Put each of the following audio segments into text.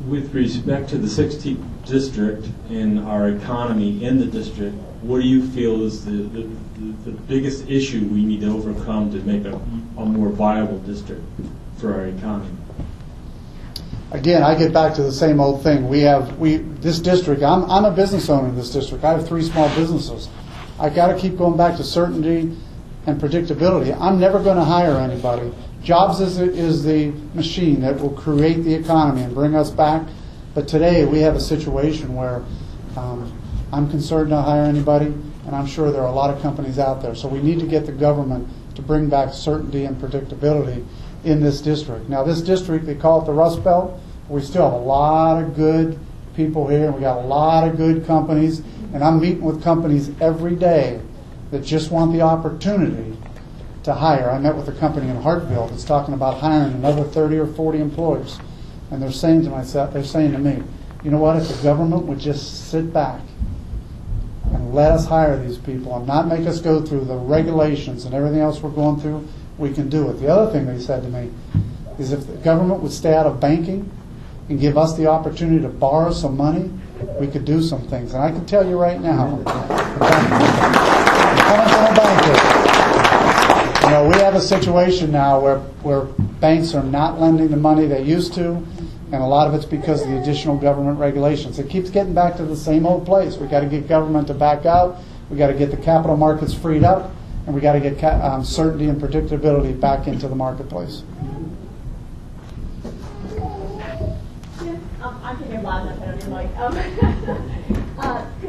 With respect to the 16th district and our economy in the district, what do you feel is the biggest issue we need to overcome to make a more viable district for our economy? Again, I get back to the same old thing. This district, I'm a business owner in this district. I have 3 small businesses. I got to keep going back to certainty and predictability. I'm never going to hire anybody. Jobs is the machine that will create the economy and bring us back. But today we have a situation where I'm concerned to hire anybody, and I'm sure there are a lot of companies out there. So we need to get the government to bring back certainty and predictability in this district. Now this district, they call it the Rust Belt. We still have a lot of good people here, and we got a lot of good companies. And I'm meeting with companies every day that just want the opportunity to hire. I met with a company in Hartville that's talking about hiring another 30 or 40 employees. And they're saying to me, you know what, if the government would just sit back and let us hire these people and not make us go through the regulations and everything else we're going through, we can do it. The other thing they said to me is if the government would stay out of banking and give us the opportunity to borrow some money, we could do some things. And I can tell you right now, coming from a banker, we have a situation now where banks are not lending the money they used to, and a lot of it's because of the additional government regulations. It keeps getting back to the same old place. We've got to get government to back out. We've got to get the capital markets freed up, and we've got to get certainty and predictability back into the marketplace. I'm thinking loud enough, I don't even like.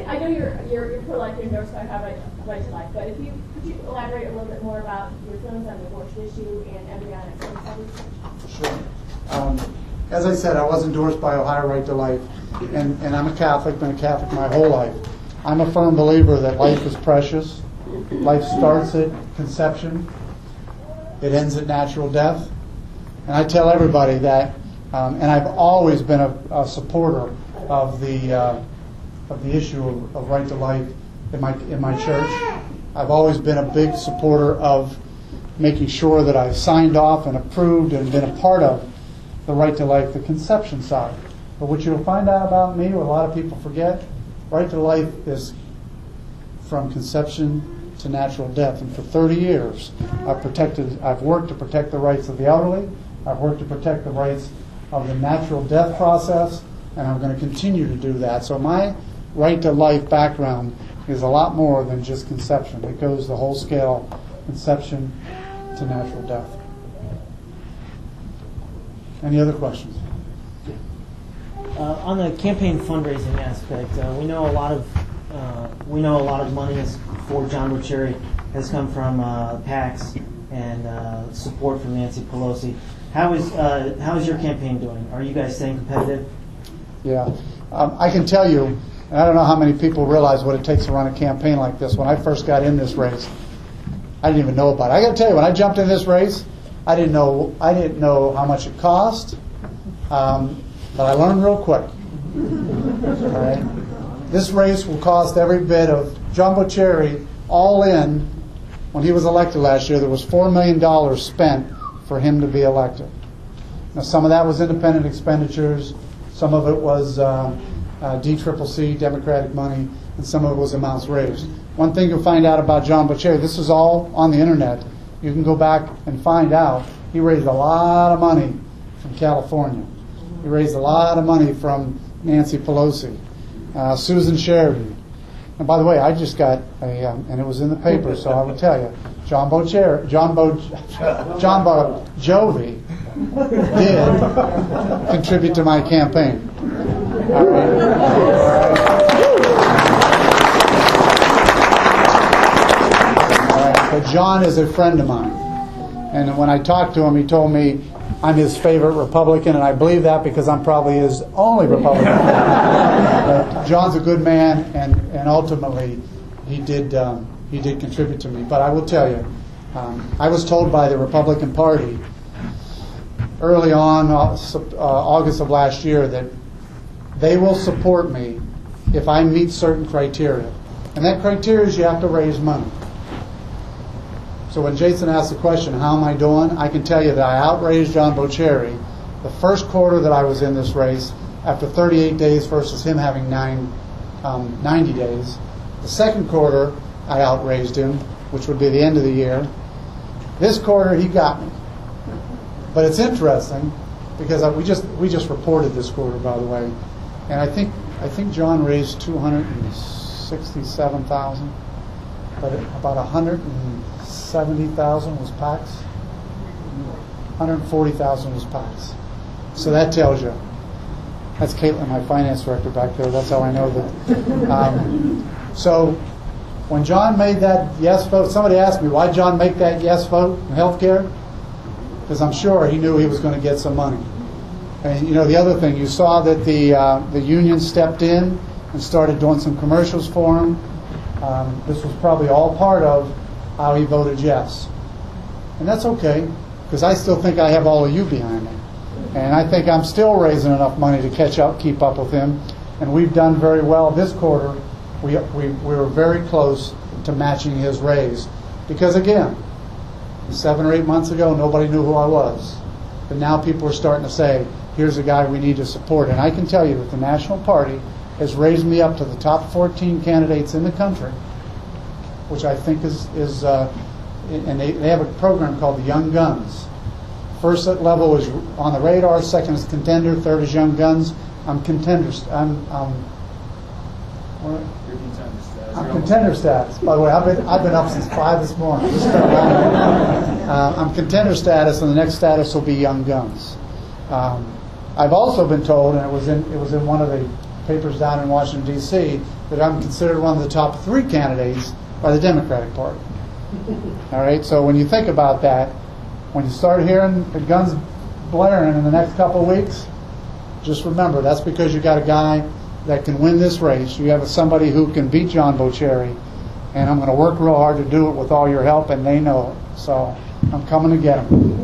I know you're pro-life, you're endorsed by right to life, but could you elaborate a little bit more about your feelings on the abortion issue and embryonic stem cell research? Sure. As I said, I was endorsed by Ohio Right to Life, and I'm a Catholic, been a Catholic my whole life. I'm a firm believer that life is precious. Life starts at conception. It ends at natural death. And I tell everybody that, and I've always been a supporter of the issue of right to life in my church. I've always been a big supporter of making sure that I've signed off and approved and been a part of the right to life, the conception side. But what you'll find out about me, what a lot of people forget, right to life is from conception to natural death. And for 30 years, I've worked to protect the rights of the elderly. I've worked to protect the rights of the natural death process, and I'm going to continue to do that. So my right to life background is a lot more than just conception. It goes the whole scale, conception to natural death. Any other questions? On the campaign fundraising aspect, we know a lot of money for John Bocherry has come from PACs and support from Nancy Pelosi. How is your campaign doing? Are you guys staying competitive? Yeah, I can tell you, and I don't know how many people realize what it takes to run a campaign like this. When I first got in this race, I didn't even know about it. I got to tell you, when I jumped in this race, I didn't know how much it cost, but I learned real quick. All right, this race will cost every bit of John Bocherry all in. When he was elected last year, there was $4 million spent for him to be elected. Now, some of that was independent expenditures, some of it was DCCC, Democratic money, and some of it was amounts raised. One thing you'll find out about John Bocherry, this is all on the internet. You can go back and find out. He raised a lot of money from California. He raised a lot of money from Nancy Pelosi, Susan Sheridan. And by the way, I just got and it was in the paper, so I will tell you, John Bocherry, John Jovi did contribute to my campaign. All right. But John is a friend of mine. And when I talked to him, he told me I'm his favorite Republican, and I believe that because I'm probably his only Republican. But John's a good man, and ultimately he did contribute to me. But I will tell you, I was told by the Republican Party early on, August of last year, that they will support me if I meet certain criteria. And that criteria is you have to raise money. So when Jason asked the question, how am I doing? I can tell you that I outraised John Bocherry. The first quarter that I was in this race, after 38 days versus him having 90 days. The second quarter, I outraised him, which would be the end of the year. This quarter, he got me. But it's interesting because we just reported this quarter, by the way, and I think John raised 267,000, but about 170,000 was PACs. 140,000 was PACs. So that tells you. That's Caitlin, my finance director back there. That's how I know that. So when John made that yes vote, somebody asked me, why John make that yes vote in healthcare? Because I'm sure he knew he was going to get some money. And you know, the other thing, you saw that the union stepped in and started doing some commercials for him. This was probably all part of how he voted yes. And that's okay, because I still think I have all of you behind me. And I think I'm still raising enough money to keep up with him. And we've done very well this quarter. We were very close to matching his raise. Because again, 7 or 8 months ago, nobody knew who I was. But now people are starting to say, here's a guy we need to support. And I can tell you that the National Party has raised me up to the top 14 candidates in the country, which I think is and they have a program called the Young Guns. First level is on the radar, second is contender, third is Young Guns. I'm contender. I'm contender status. By the way, I've been up since 5 this morning. I'm contender status, and the next status will be Young Guns. I've also been told, and it was in one of the papers down in Washington D.C., that I'm considered one of the top 3 candidates by the Democratic Party. All right. So when you think about that, when you start hearing the guns blaring in the next couple of weeks, just remember that's because you got a guy that can win this race. You have somebody who can beat John Bocelli, and I'm going to work real hard to do it with all your help, and they know it. So I'm coming to get him.